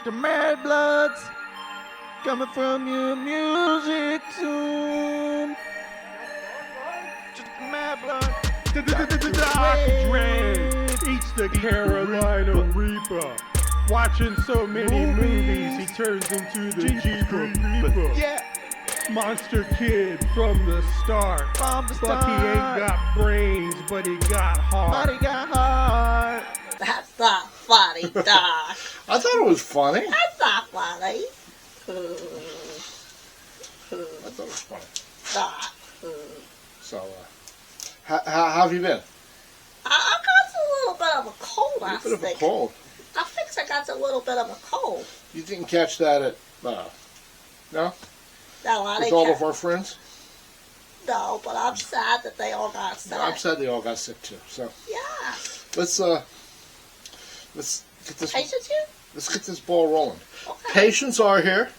The mad bloods coming from your music tune. Just the mad blood. Eats the Carolina Reaper. Watching so many movies, he turns into the Jeeper Reaper. Yeah, Monster Kid from the start. from the Bucky ain't start. got brains, but he got heart. But he got hard. That's not funny, Doc. I thought it was funny. That's not funny. I thought it was funny. Doc. So, how have you been? I got a little bit of a cold, I A bit of a think. cold. I think I got a little bit of a cold. You didn't catch that at, no? No, I With didn't all catch- of our friends? No, but I'm sad that they all got sick. I'm sad they all got sick too. So, Yeah. let's get this, Patience here? let's get this ball rolling. Okay. Patients are here.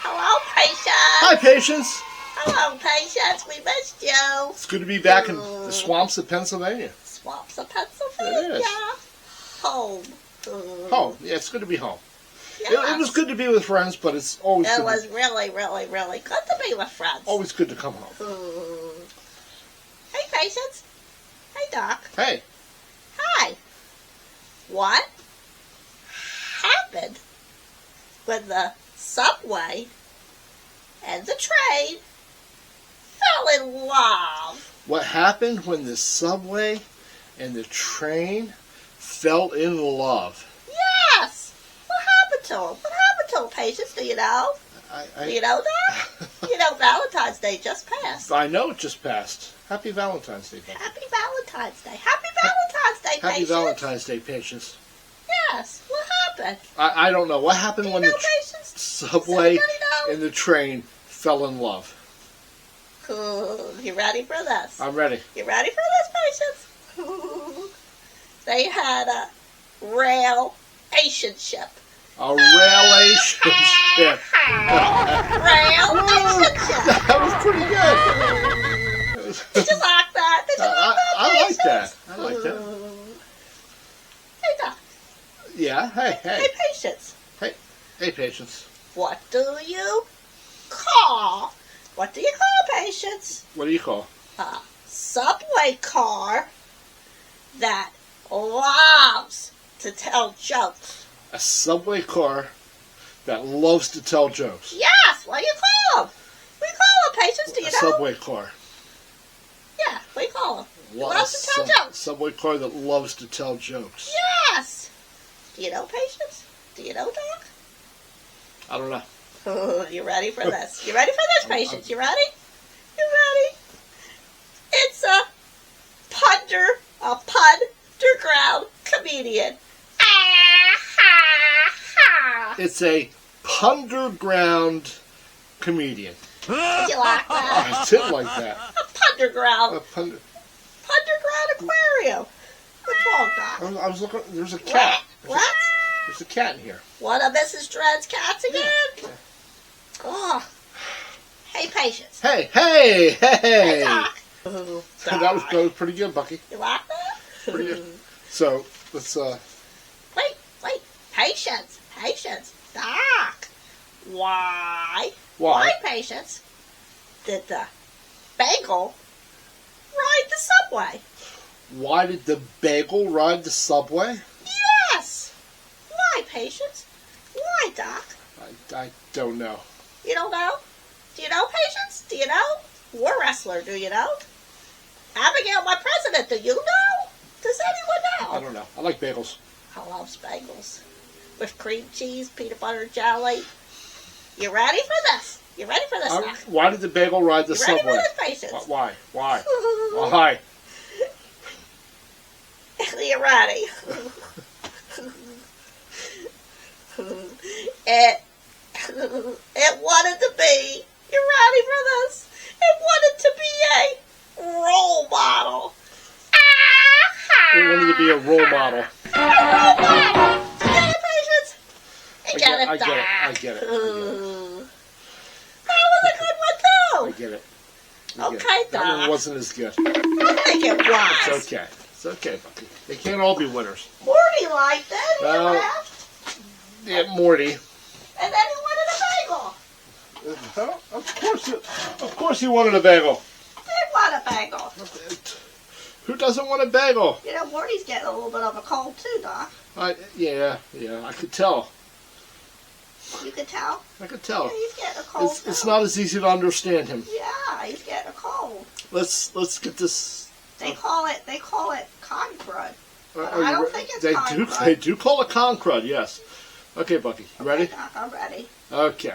Hello, Patience. Hi, Patients. Hello, Patience. We missed you. It's good to be back in the swamps of Pennsylvania. Swamps of Pennsylvania. It is. Home. Home. Yeah, it's good to be home. Yeah. It was good to be with friends, but it's always It good was really, really, really good to be with friends. always good to come home. Hey, Patience. Hey, Doc. Hey, Hi. What happened when the subway and the train fell in love? what happened when the subway and the train fell in love? Yes. What happened to them? What happened to them, Patience? Do you know? Do you know that? You know Valentine's Day just passed. I know it just passed. Happy Valentine's Day, buddy. Happy Valentine's Day. Happy Valentine's Day, Happy Patience. Valentine's Day, Patience. Yes. What happened? I don't know. What happened Do you when know, the Patience? subway Does anybody know? and the train fell in love? You ready for this? I'm ready. You ready for this, Patience? They had a relationship. A relationship. Relationship. That was pretty good. Did you like that? Did you like that, I like Patience? that. I like that. Hey, Doc. Yeah. Hey. Hey, Patience. Hey, Patience. What do you call Patience? What do you call? A subway car that loves to tell jokes. A subway car that loves to tell jokes. Yes, what do you call them? We call them, Patience, do you A know? subway car. Yeah, we call them. Lo- Loves to tell jokes. Subway car that loves to tell jokes. Yes. Do you know, Patience? Do you know, Doc? I don't know. Oh, you ready for this? You ready for this, Patience? You ready? You ready? It's a underground comedian. It's a punderground comedian. Did you like that? I did like that. A punderground. A pund- Underground aquarium. What's wrong, Doc? I was looking. There's a cat. What? There's a cat in here. One of Mrs. Dredd's cats again? Yeah. Oh. Hey, Patience. Hey. Hey, Doc. That was pretty good, Bucky. You like that? Pretty good. So let's. Wait. Patience. Doc. Why, Patience, did the bagel ride the subway? Why did the bagel ride the subway? Yes. Why, Patience? Why, Doc? I don't know. You don't know? Do you know, Patience? Do you know? War wrestler, do you know? Abigail, my president, do you know? Does anyone know? I don't know. I like bagels. I love bagels. With cream cheese, peanut butter, jelly. You ready for this? You ready for this, Doc? Why did the bagel ride the You ready subway? for this, Patience? Why? Why? You ready? It wanted to be, you ready for this? It wanted to be a role model. It wanted to be a role model. You get it, Patience? You get it, Doc. I get it. That was a good one, too. I get it. Okay, That one Doc. wasn't as good. I think it was. It's okay. It's okay, Bucky. They can't all be winners. Morty liked it. He No. laughed. Yeah, Morty. And then he wanted a bagel. Of course, you wanted a bagel. Did want a bagel. Who doesn't want a bagel? You know, Morty's getting a little bit of a cold too, Doc. Yeah, I could tell. You could tell? I could tell. Yeah, he's getting a cold. It's not as easy to understand him. Yeah, he's getting a cold. Let's get this. They call it con crud. I don't think it's con crud. They do call it con crud, yes. Okay, Bucky, you ready? Okay, Doc, I'm ready. Okay.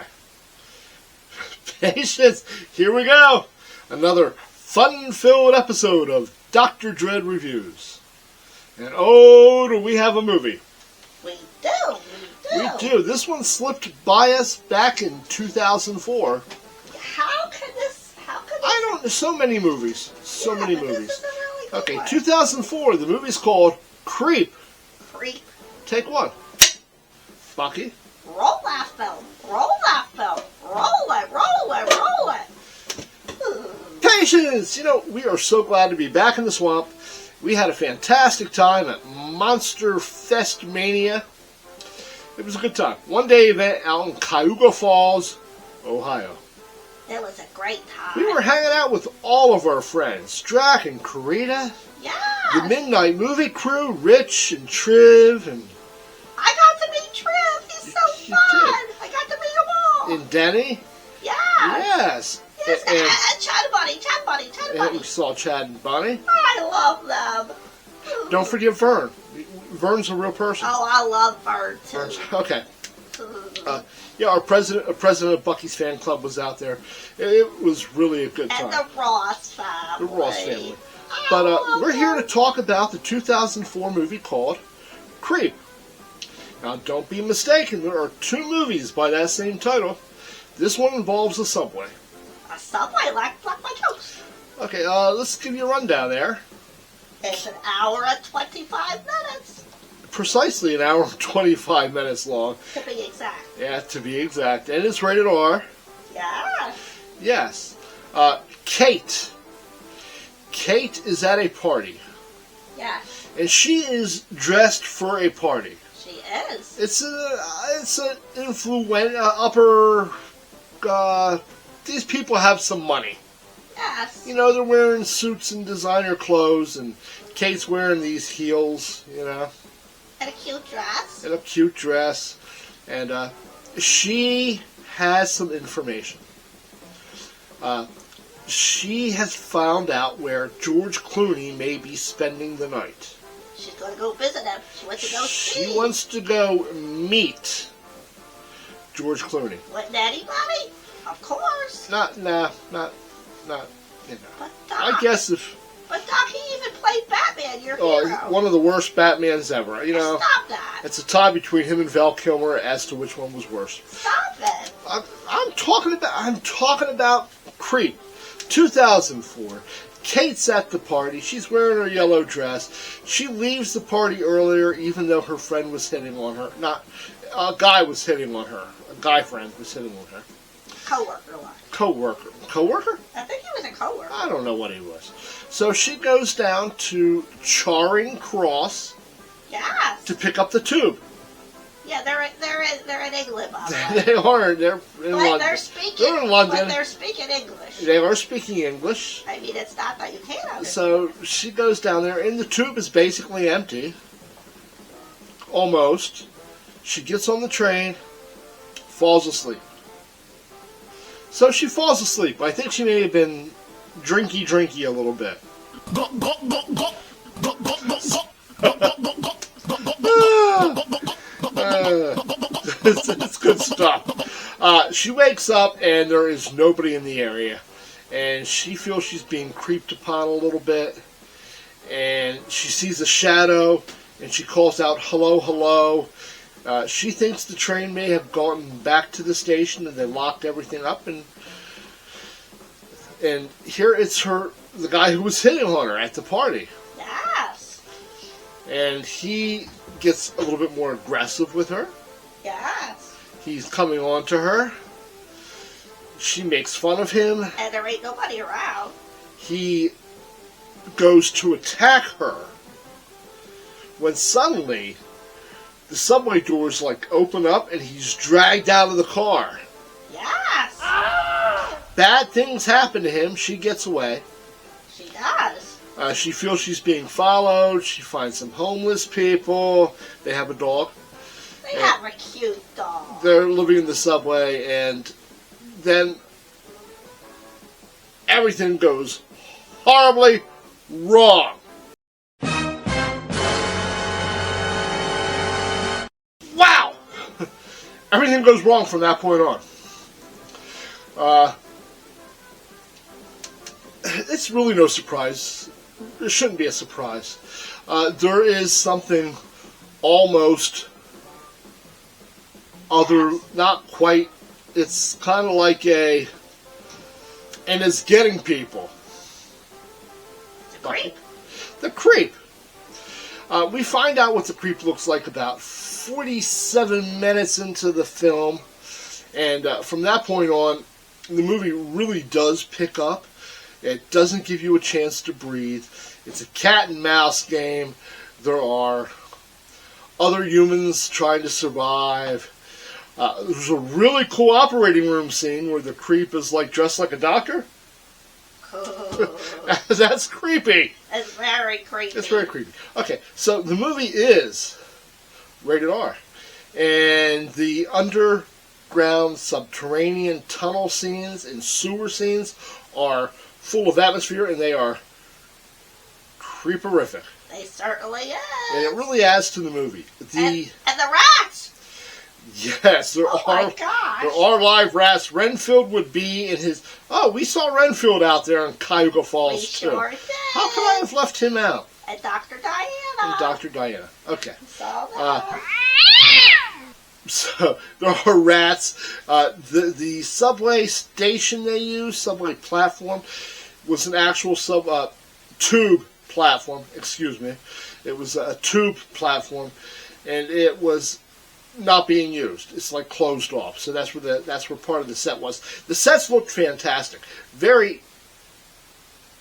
Patience, here we go. Another fun-filled episode of Dr. Dread Reviews. And oh, do we have a movie. We do. We do. This one slipped by us back in 2004. How could this? I don't. So many movies. So many but movies. This is a really good Okay, one. 2004. The movie's called Creep. Creep. Take one. Bucky. Roll that film. Roll that film. Roll it. Roll it. Roll it. Patience! You know, we are so glad to be back in the swamp. We had a fantastic time at Monster Fest Mania. It was a good time. One-day event out in Cuyahoga Falls, Ohio. It was a great time. We were hanging out with all of our friends. Drac and Karita, Yeah. the Midnight Movie Crew, Rich and Triv, and I got to meet Triv. He's so You fun. I got to meet them all. and Denny. Yeah. Yes. Yes, and Chad Bunny. And we saw Chad and Bonnie. I love them. Don't forget Vern. Vern's a real person. Oh, I love Bird too. Vern's, okay. Yeah, our president of Bucky's fan club was out there. It was really a good time. And the Ross family. The Ross family. I But love we're here to them. talk about the 2004 movie called Creep. Now, don't be mistaken. There are two movies by that same title. This one involves a subway. A subway like my toast. Okay, let's give you a rundown there. It's an hour and 25 minutes, Precisely an hour and 25 minutes long. to be exact. Yeah, to be exact. And it's rated R. Yeah. Yes. Kate. Kate is at a party. Yeah, And she is dressed for a party. she is. It's an upper. These people have some money. Yes. You know, they're wearing suits and designer clothes, and Kate's wearing these heels. You know, And a cute dress. and a cute dress, and she has some information. She has found out where George Clooney may be spending the night. She's going to go visit him. She wants to go see. She wants to go meet George Clooney. With anybody? Of course. Not, you know. But Doc, I guess if But Doc, he even played Batman, your hero. one of the worst Batmans ever. You know, Stop that. it's a tie between him and Val Kilmer as to which one was worse. Stop it. I'm talking about Creep, 2004. Kate's at the party. She's wearing her yellow dress. She leaves the party earlier, even though her friend was hitting on her. Not a guy was hitting on her. A guy friend was hitting on her. Co-worker one. Co-worker. Co-worker? I think he was a co-worker. I don't know what he was. So she goes down to Charing Cross Yes. to pick up the tube. Yeah, they're in England, by the way. They are. They're in But London. they're speaking. They're in London. But they're speaking English. They are speaking English. I mean, it's not that you can't understand. So she goes down there, and the tube is basically empty. Almost. She gets on the train, falls asleep. So she falls asleep. I think she may have been drinky a little bit. It's good stuff. She wakes up and there is nobody in the area. And she feels she's being creeped upon a little bit. And she sees a shadow and she calls out, "Hello, hello." She thinks the train may have gone back to the station and they locked everything up. And here it's the guy who was hitting on her at the party. Yes. And he gets a little bit more aggressive with her. Yes. He's coming on to her. She makes fun of him. And there ain't nobody around. He goes to attack her. When suddenly, the subway doors like open up and he's dragged out of the car. Yes. Bad things happen to him. She gets away. She does. She feels she's being followed. She finds some homeless people. They have a dog. They have a cute dog. They're living in the subway, and then everything goes horribly wrong. Wow! Everything goes wrong from that point on. It's really no surprise. It shouldn't be a surprise. There is something almost other, not quite, it's kind of like and it's getting people. The creep. The creep. We find out what the creep looks like about 47 minutes into the film, and from that point on, the movie really does pick up. It doesn't give you a chance to breathe. It's a cat and mouse game. There are other humans trying to survive. There's a really cool operating room scene where the creep is like dressed like a doctor. Oh. That's creepy. It's very creepy. It's very creepy. Okay, so the movie is rated R. And the underground subterranean tunnel scenes and sewer scenes are full of atmosphere, and they are creeperific. They certainly is. And it really adds to the movie. And the rats. Yes, there My gosh. there are live rats. Renfield would be in his. Oh, we saw Renfield out there in Cuyahoga Falls We too. sure did. How could I have left him out? And Dr. Diana. And Dr. Diana. Okay. Saw that. So there are rats. The subway station they use, subway platform, was an actual tube platform. Excuse me. It was a tube platform, and it was not being used. It's like closed off. So that's where part of the set was. The sets looked fantastic, very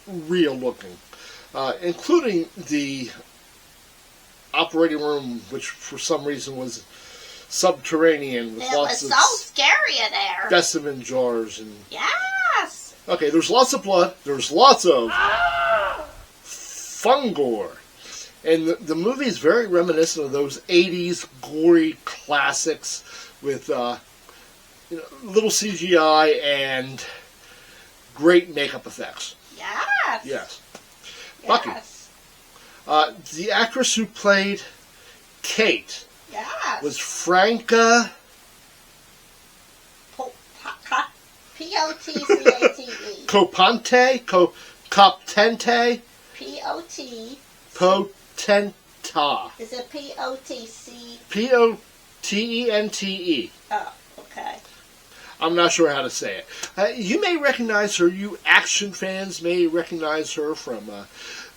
real looking, including the operating room, which for some reason was subterranean with It lots was of so scary in there. specimen jars and. Yes. Okay, there's lots of blood. There's lots of fungor. And the movie is very reminiscent of those 80s gory classics with little CGI and great makeup effects. Yes. Yes. Bucky. Yes. The actress who played Kate Yes. was Franca P-O-T-C-A-T-E. Coptente. P-O-T. Potenta. Is it P-O-T-C? Potente. Oh, okay. I'm not sure how to say it. You may recognize her. You action fans may recognize her from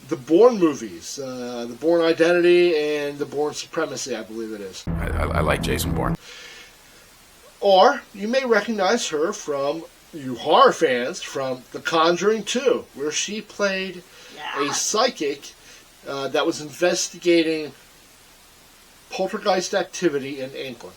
the Bourne movies, the Bourne Identity and the Bourne Supremacy, I believe it is. I like Jason Bourne. Or you may recognize her from, you horror fans, from The Conjuring 2, where she played a psychic that was investigating poltergeist activity in England.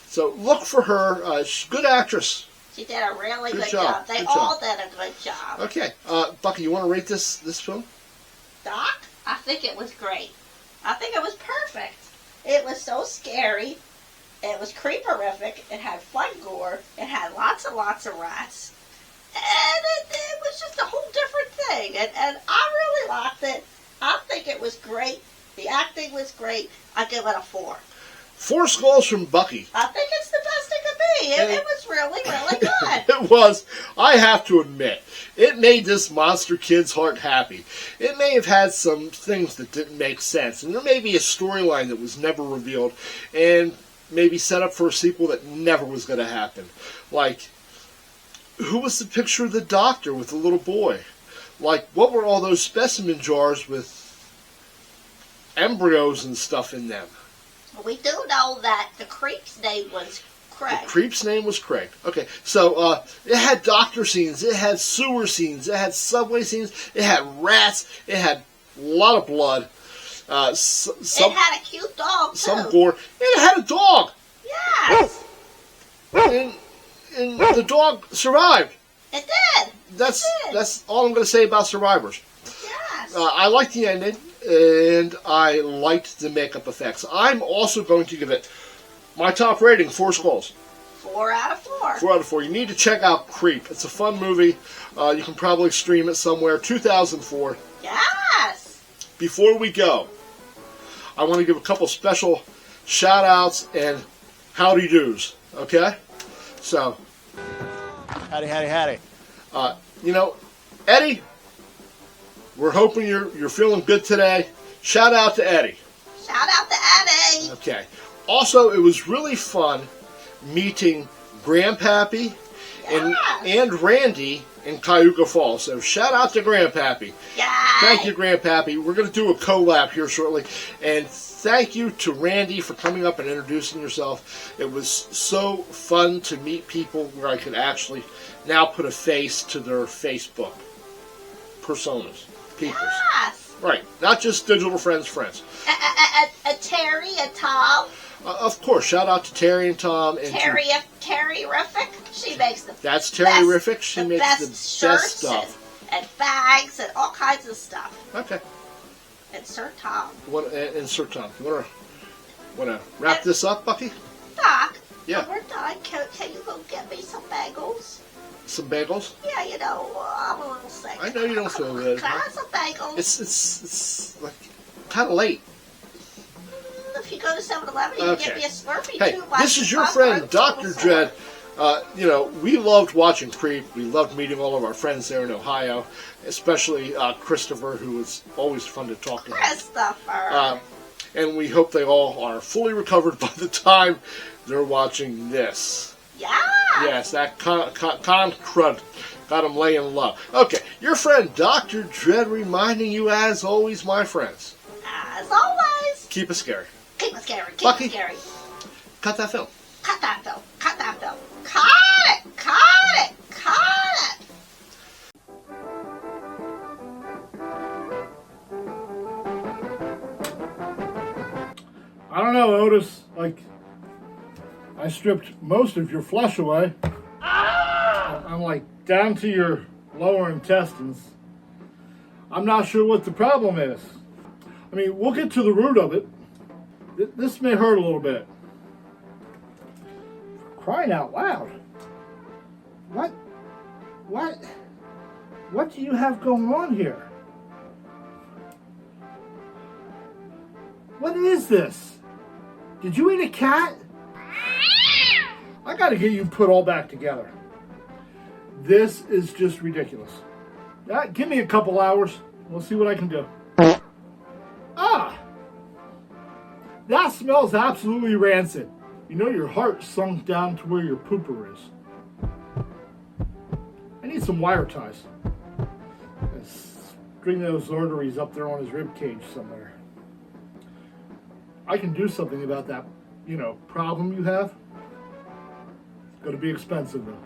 So look for her. She's a good actress. She did a really good job. job. They Good all job. did a good job. Okay, Bucky, you want to rate this film? Doc, I think it was great. I think it was perfect. It was so scary. It was creeperific. It had fun gore. It had lots and lots of rats. And it was just a whole different thing. And I really liked it. I think it was great. The acting was great. I give it a 4. 4 skulls from Bucky. I think it's the best it could be. It was really, really good. It was, I have to admit, it made this monster kid's heart happy. It may have had some things that didn't make sense, and there may be a storyline that was never revealed, and maybe set up for a sequel that never was going to happen. Like, who was the picture of the doctor with the little boy? Like, what were all those specimen jars with embryos and stuff in them? We do know that the creep's name was Craig. The creep's name was Craig. Okay, so it had doctor scenes, it had sewer scenes, it had subway scenes, it had rats, it had a lot of blood. It had a cute dog, too. Some gore. It had a dog. Yes. And the dog survived. It did. That's all I'm going to say about Survivors. Yes. I liked the ending, and I liked the makeup effects. I'm also going to give it my top rating, 4 skulls. 4 out of 4. 4 out of 4. You need to check out Creep. It's a fun movie. You can probably stream it somewhere. 2004. Yes. Before we go, I want to give a couple special shout-outs and howdy-doos. Okay? So, Howdy, howdy, howdy. Eddie, we're hoping you're feeling good today. Shout out to Eddie. Shout out to Eddie. Okay. Also, it was really fun meeting Grandpappy and Randy in Cayuga Falls. So shout out to Grandpappy. Yes. Thank you, Grandpappy. We're going to do a collab here shortly. And thank you to Randy for coming up and introducing yourself. It was so fun to meet people where I could actually now put a face to their Facebook personas. Peoples. Yes. Right. Not just digital friends. Terry and Tom. Of course. Shout out to Terry and Tom. And Terry-rific. She makes the That's Terry-rific. She makes the best shirts stuff. And bags and all kinds of stuff. Okay. And Sir Tom. And Sir Tom. You want to wrap this up, Bucky? Doc. Yeah. When we're done, can you go get me some bagels? Some bagels? Yeah, I'm a little sick. I know you don't feel good. Can I have some bagels? It's like kind of late. If you go to 7-Eleven, you can get me a Slurpee Hey, too. this is your friend, Dr. Dread. We loved watching Creep. We loved meeting all of our friends there in Ohio, especially Christopher, who was always fun to talk to. Christopher. And we hope they all are fully recovered by the time they're watching this. Yeah. Yes, that con crud got them laying low. Okay, your friend, Dr. Dread, reminding you, as always, my friends. As always. Keep it scary. Keep it scary. Keep Bucky, it scary. Cut that film. Cut that film. Cut that film. Cut it. Cut it. Cut it. I don't know, Otis. Like, I stripped most of your flesh away. I'm like down to your lower intestines. I'm not sure what the problem is. I mean, we'll get to the root of it. This may hurt a little bit. Crying out loud. What do you have going on here? What is this? Did you eat a cat? I gotta get you put all back together. This is just ridiculous. Give me a couple hours. We'll see what I can do. Ah! That smells absolutely rancid. You know your heart sunk down to where your pooper is. I need some wire ties. String those arteries up there on his rib cage somewhere. I can do something about that, problem you have. It's gonna be expensive though.